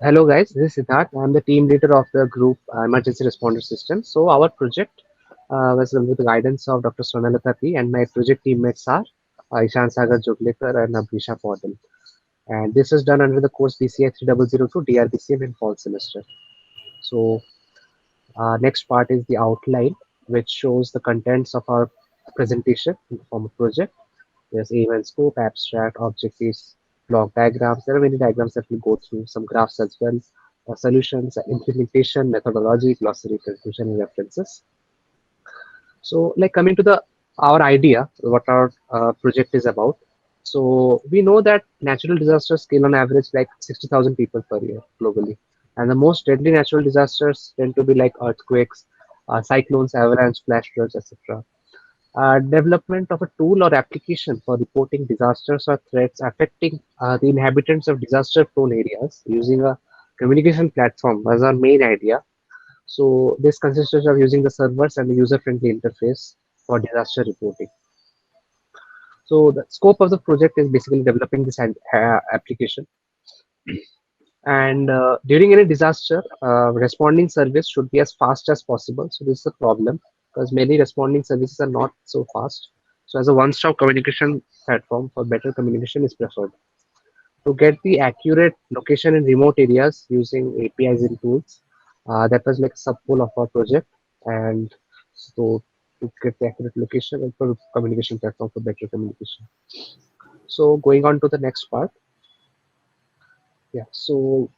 Hello guys, this is Siddharth. I'm the team leader of the group Emergency Responder System. So our project was with the guidance of Dr. Sonalata P and my project teammates are Ishan Sagar Joglekar and Abhisha Paudel. And this is done under the course BCI 3002 DRBCM in fall semester. So next part is the outline, which shows the contents of our presentation in the form of project. There's aim and scope, abstract, objectives, block diagrams. There are many diagrams that we go through, some graphs as well, solutions, implementation, methodology, glossary, conclusion, and references. So, like coming to the our idea, what our project is about. So we know that natural disasters kill on average like 60,000 people per year globally, and the most deadly natural disasters tend to be like earthquakes, cyclones, avalanche, flash floods, etc. Development of a tool or application for reporting disasters or threats affecting the inhabitants of disaster-prone areas using a communication platform was our main idea. So this consisted of using the servers and the user-friendly interface for disaster reporting. So the scope of the project is basically developing this application. And during any disaster, responding service should be as fast as possible. So this is a problem because many responding services are not so fast. So as a one-stop communication platform for better communication is preferred. To get the accurate location in remote areas using APIs and tools, that was like a sub goal of our project. And so to get the accurate location and for communication platform for better communication. So going on to the next part. Yeah. So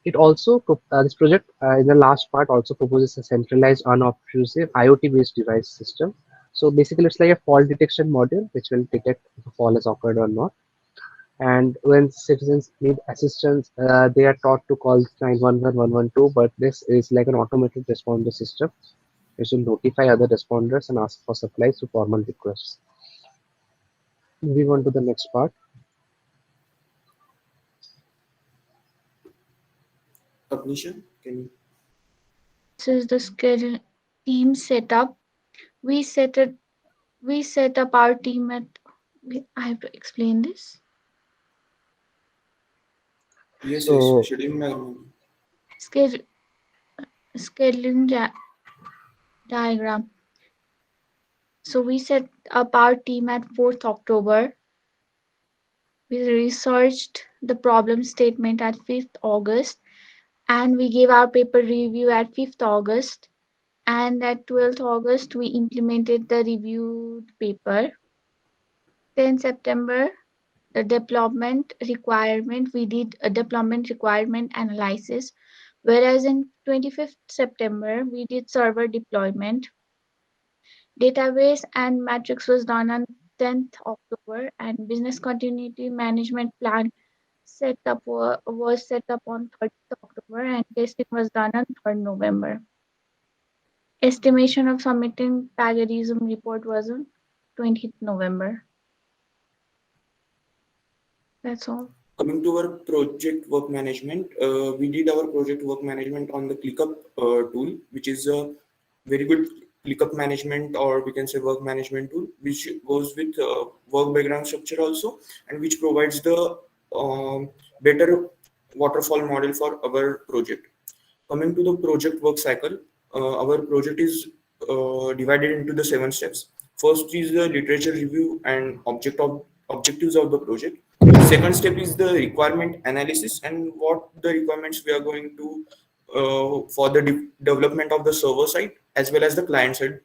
it also this project in the last part also proposes a centralized, unobtrusive IoT-based device system. So basically, it's like a fall detection module which will detect if a fall has occurred or not. And when citizens need assistance, they are taught to call 911 112. But this is like an automated responder system which will notify other responders and ask for supplies to formal requests. Moving on to the next part. Abnisha, can you? This is the skill team setup. We set it. We set up our team at. I have to explain this. Yes, So schedule में Scale, scheduling diagram. So we set up our team at 4th October. We researched the problem statement at 5th August, and we gave our paper review at 5th August. And at 12th August, we implemented the reviewed paper. 10 September, the deployment requirement, we did a deployment requirement analysis, whereas in 25th September, we did server deployment. Database and matrix was done on 10th October, and business continuity management plan was set up on 30th October, and testing was done on 3rd November. Estimation of submitting plagiarism report was on 20th November. That's all. Coming to our project work management, we did our project work management on the ClickUp tool, which is a very good ClickUp management, or we can say work management tool, which goes with work background structure also, and which provides the better waterfall model for our project. Coming to the project work cycle, our project is divided into the 7 steps. First is the literature review and objectives of the project. Second step is the requirement analysis and what the requirements we are going to for the development of the server side as well as the client side,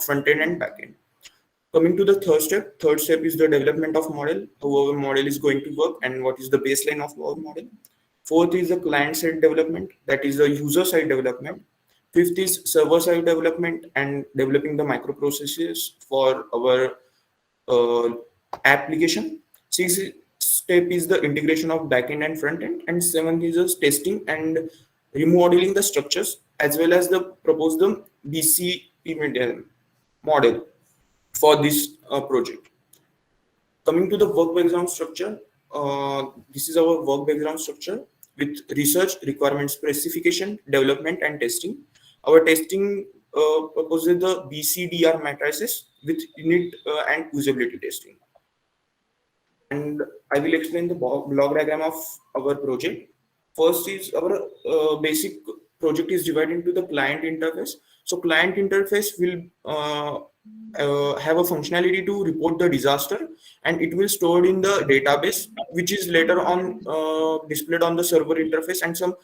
front end and back end. Coming to the third step is the development of model, how our model is going to work and what is the baseline of our model. Fourth is the client side development, that is the user side development. Fifth is server side development and developing the microprocesses for our uh, application. Sixth step is the integration of backend and front end, and seventh is the testing and remodeling the structures as well as the propose the BCP model for this project. Coming to the work background structure, this is our work background structure with research, requirement specification, development, and testing. Our testing proposes the BCDR matrices with unit and usability testing. And I will explain the block diagram of our project. First is our basic project is divided into the client interface. So client interface will have a functionality to report the disaster, and it will stored in the database, which is later on displayed on the server interface, and some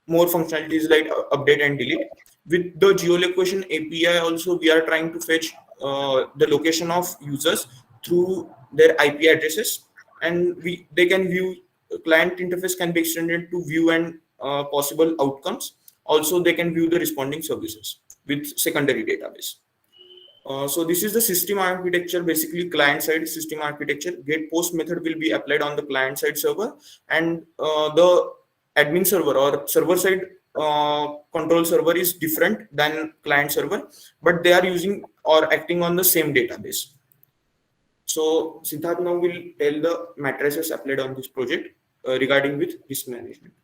more functionalities like update and delete. With the geolocation API also, we are trying to fetch the location of users through their IP addresses, and they can view, client interface can be extended to view and possible outcomes. Also, they can view the responding services with secondary database. So this is the system architecture, basically client side system architecture. Get post method will be applied on the client side server, and the admin server or server side control server is different than client server, but they are using or acting on the same database. So Siddharth now will tell the matrices applied on this project regarding with risk management.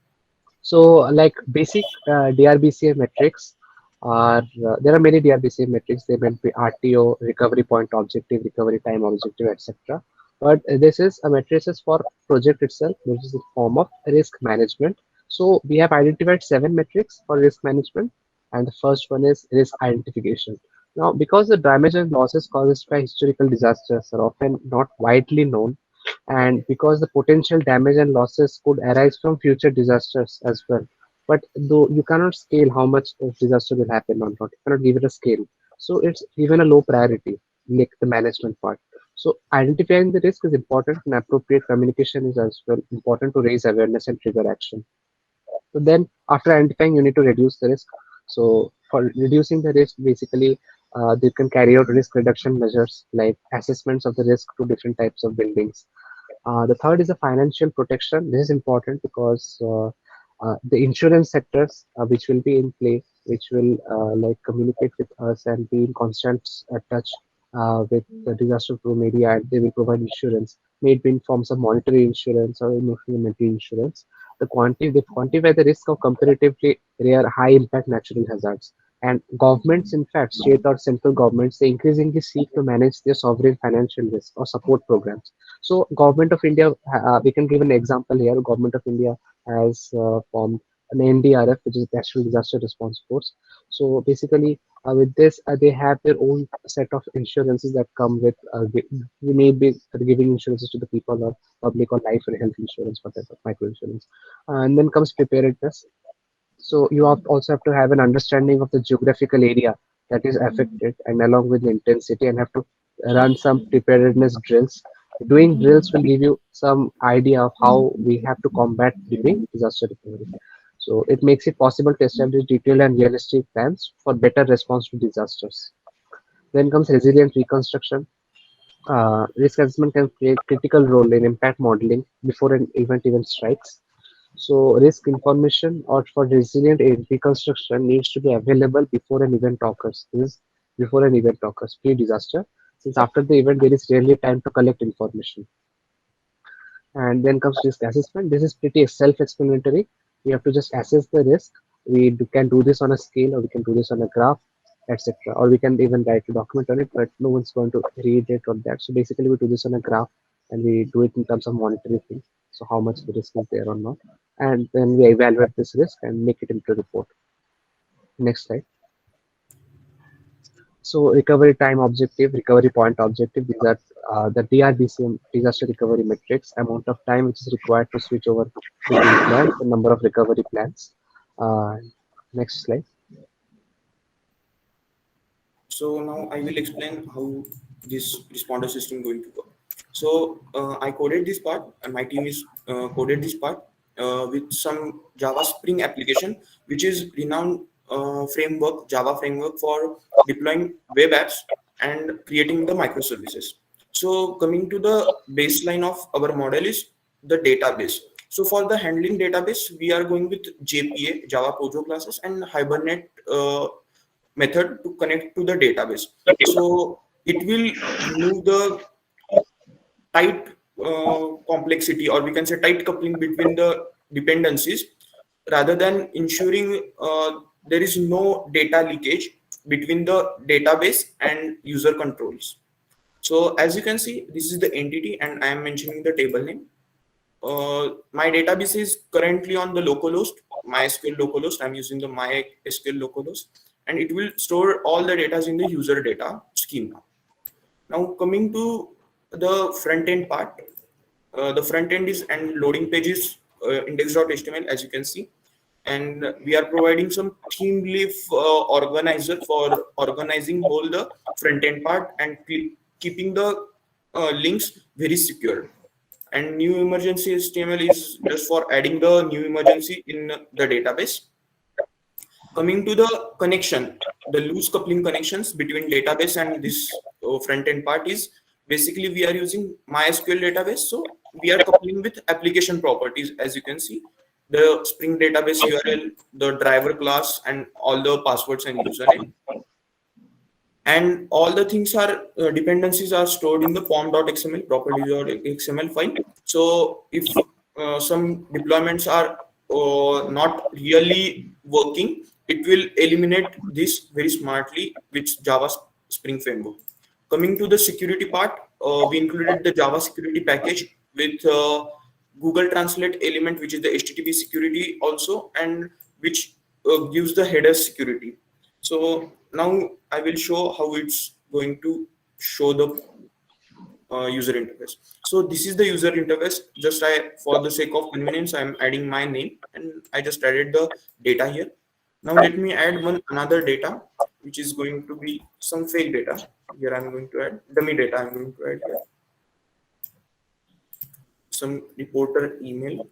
So, like basic DRBCA metrics are there are many DRBCA metrics. They may be RTO, recovery point objective, recovery time objective, etc. But this is a matrices for project itself, which is a form of risk management. So we have identified 7 metrics for risk management, and the first one is risk identification. Now, because the damage and losses caused by historical disasters are often not widely known, and because the potential damage and losses could arise from future disasters as well. But though you cannot scale how much of disaster will happen or not, you cannot give it a scale. So it's given a low priority, like the management part. So identifying the risk is important, and appropriate communication is as well important to raise awareness and trigger action. So then after identifying, you need to reduce the risk. So for reducing the risk, basically, they can carry out risk reduction measures like assessments of the risk to different types of buildings. The third is a financial protection. This is important because the insurance sectors, which will be in play, which will like communicate with us and be in constant touch with the disaster proof media, and they will provide insurance, may it be in forms of monetary insurance or emotional mental insurance. They quantify the risk of comparatively rare high impact natural hazards. And governments, in fact, state or central governments, they increasingly seek to manage their sovereign financial risk or support programs. So Government of India, we can give an example here. Government of India has formed an NDRF, which is National Disaster Response Force. So basically, with this, they have their own set of insurances that come with. We may be giving insurances to the people or public or life or health insurance, whatever, micro insurance. And then comes preparedness. So you also have to have an understanding of the geographical area that is affected, and along with the intensity, and have to run some preparedness drills. Doing drills will give you some idea of how we have to combat during disaster recovery. So it makes it possible to establish detailed and realistic plans for better response to disasters. Then comes resilient reconstruction. Risk assessment can play a critical role in impact modeling before an event even strikes. So risk information or for resilient reconstruction needs to be available before an event occurs. This is before an event occurs, pre-disaster, since after the event there is rarely time to collect information. And then comes risk assessment. This is pretty self-explanatory. We have to just assess the risk. Can do this on a scale, or we can do this on a graph, etc. Or we can even write a document on it, but no one's going to read it or that. So basically, we do this on a graph, and we do it in terms of monetary things. So how much the risk is there or not, and then we evaluate this risk and make it into a report. Next slide. So recovery time objective, recovery point objective, these are the DRBCM, disaster recovery metrics, amount of time which is required to switch over between plans, the number of recovery plans. Next slide. So now I will explain how this responder system going to work. So I coded this part, and my team is coded this part with some Java Spring application, which is renowned framework, Java framework for deploying web apps and creating the microservices. So coming to the baseline of our model is the database. So for the handling database, we are going with JPA, Java Pojo classes, and Hibernate method to connect to the database. So it will remove the tight complexity, or we can say tight coupling between the dependencies, rather than ensuring there is no data leakage between the database and user controls. So as you can see, this is the entity, and I am mentioning the table name. my database is currently on the localhost, MySQL localhost. I'm using the MySQL localhost, and it will store all the data in the user data schema. Now coming to the front end part, the front end is and loading pages index.html, as you can see, and we are providing some theme leaf organizer for organizing all the front end part and keeping the links very secure. And new emergency HTML is just for adding the new emergency in the database. Coming to the connection, the loose coupling connections between database and this front end part is basically we are using MySQL database. So we are coupling with application properties, as you can see, the Spring database URL, the driver class, and all the passwords and username. And all the things are dependencies are stored in the pom.xml properties.xml file. So if some deployments are not really working, it will eliminate this very smartly with Java Spring Framework. Coming to the security part, we included the Java security package with Google Translate element, which is the HTTP security also, and which gives the header security. So now I will show how it's going to show the user interface. So this is the user interface. Just for the sake of convenience, I'm adding my name, and I just added the data here. Now let me add another data, which is going to be some fake data. Here I'm going to add dummy data. I'm going to add here some reporter email.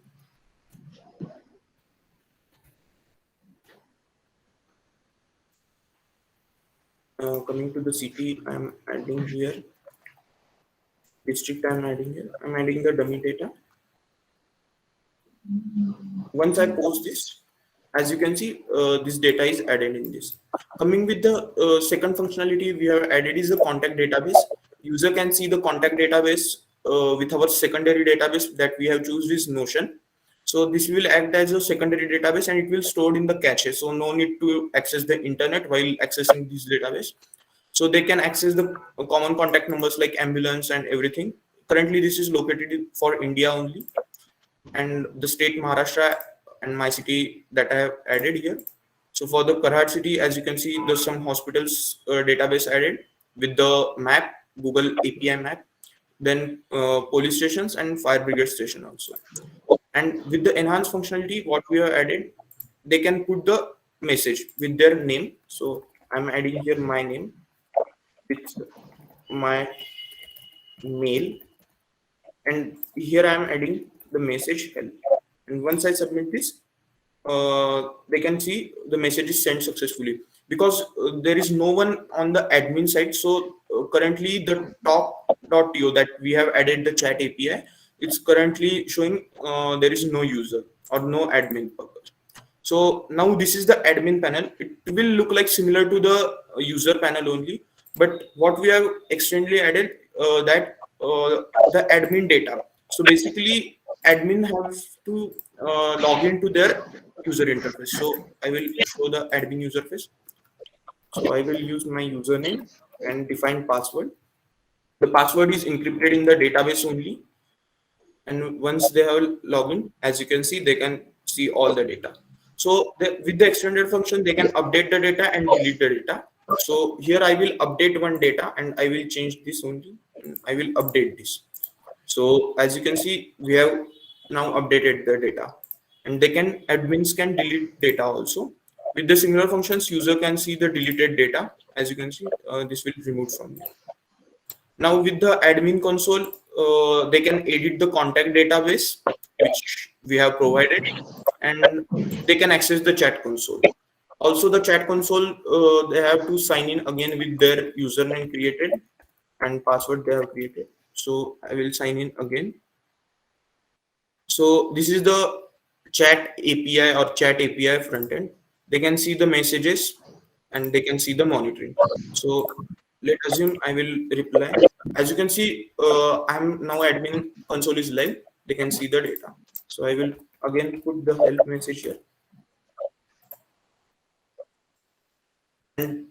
Coming to the city, I'm adding here. District I'm adding here. I'm adding the dummy data. Once I post this, as you can see, this data is added in this. Coming with the second functionality we have added is the contact database. User can see the contact database with our secondary database that we have chosen is Notion. So this will act as a secondary database and it will stored in the cache. So no need to access the internet while accessing this database. So they can access the common contact numbers like ambulance and everything. Currently, this is located for India only, and the state Maharashtra and my city that I have added here. So for the Karhat city, as you can see, there's some hospitals database added with the map, Google API map, then police stations and fire brigade station also. And with the enhanced functionality, what we have added, they can put the message with their name. So I'm adding here my name with my mail, and here I am adding the message help. And once I submit this, they can see the message is sent successfully because there is no one on the admin side. So currently the top.to that we have added the chat API, it's currently showing there is no user or no admin purpose. So now this is the admin panel. It will look like similar to the user panel only, but what we have externally added the admin data. So basically admin have to log into their user interface. So I will show the admin user face. So I will use my username and define password. The password is encrypted in the database only. And once they have login, as you can see, they can see all the data. So with the extended function, they can update the data and delete the data. So here I will update one data and I will change this only. I will update this. So as you can see, we have now updated the data, and admins can delete data also. With the similar functions, user can see the deleted data. As you can see, this will remove from here. Now with the admin console, they can edit the contact database, which we have provided, and they can access the chat console. Also the chat console, they have to sign in again with their username created and password they have created. So I will sign in again. So this is the chat API or chat API front end. They can see the messages and they can see the monitoring. So let's assume I will reply. As you can see, I'm now admin console is live. They can see the data. So I will again put the help message here. And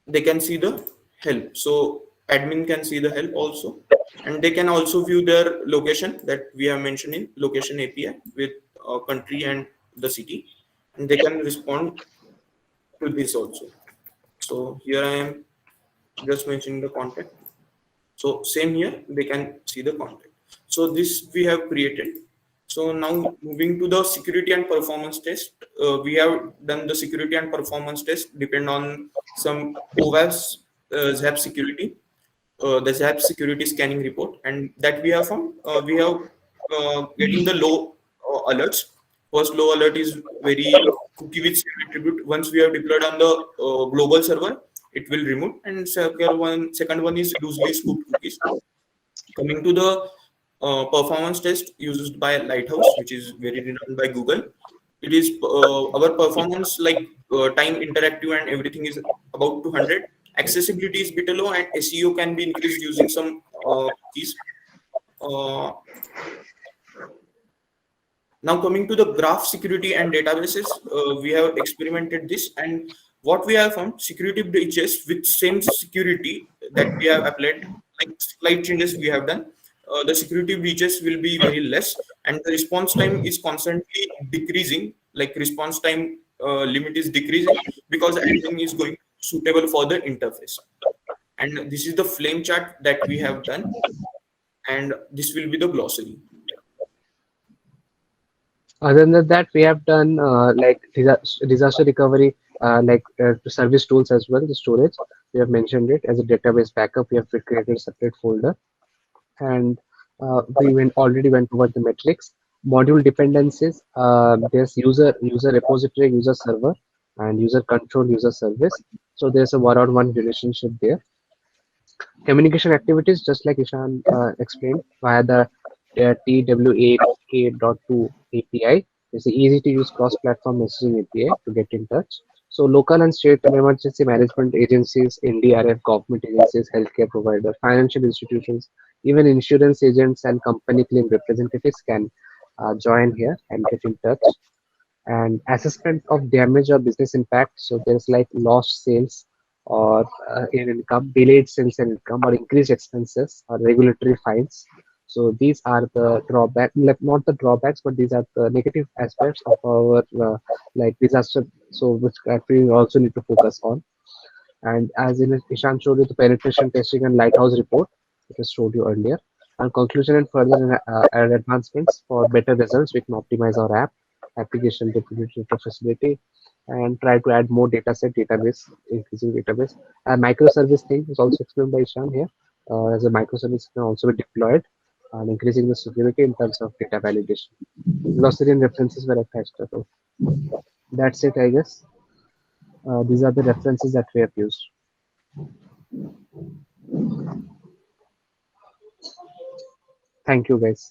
they can see the help. So admin can see the help also. and they can also view their location that we have mentioned in location API with country and the city, and they can respond to this also. So here I am just mentioning the contact. So same here, they can see the contact. So this we have created. So now moving to the security and performance test, we have done the security and performance test depend on some OWASP ZAP security, the ZAP security scanning report, and that we have found we have getting the low alerts. First low alert is very cookie with same attribute. Once we have deployed on the global server, it will remove. And second one is loosely scooped cookies. Coming to the performance test used by Lighthouse, which is very renowned by Google. It is our performance like time interactive and everything is about 200. Accessibility is bit low and SEO can be increased using some keys. Uh, Now coming to the graph security and databases, we have experimented this, and what we have found security breaches with same security that we have applied, like slight changes we have done. The security breaches will be very less, and the response time is constantly decreasing. Like response time limit is decreasing because everything is going suitable for the interface. And this is the flame chart that we have done, and this will be the glossary. Other than that, we have done like disaster recovery, service tools as well. The storage, we have mentioned it as a database backup. We have created a separate folder, and already went over the metrics. Module dependencies. There's user repository, user server, and user control, user service. So there's a one-on-one relationship there. Communication activities, just like Ishan explained, via the TWAK.2 API. It's an easy to use cross-platform messaging API to get in touch. So local and state emergency management agencies, NDRF, government agencies, healthcare providers, financial institutions, even insurance agents and company claim representatives can join here and get in touch. And assessment of damage or business impact. So there's like lost sales or in income, delayed sales and income, or increased expenses or regulatory fines. So these are the drawback, like not the drawbacks, but these are the negative aspects of our like disaster. So which we also need to focus on. And as in Ishan showed you the penetration testing and lighthouse report, which I showed you earlier. And conclusion and further added advancements for better results, we can optimize our application definition facility, and try to add more data set database, increasing database. A microservice thing is also explained by Ishan here. As a microservice can also be deployed and increasing the security in terms of data validation. Glossary and references were attached. So that's it, I guess. These are the references that we have used. Thank you, guys.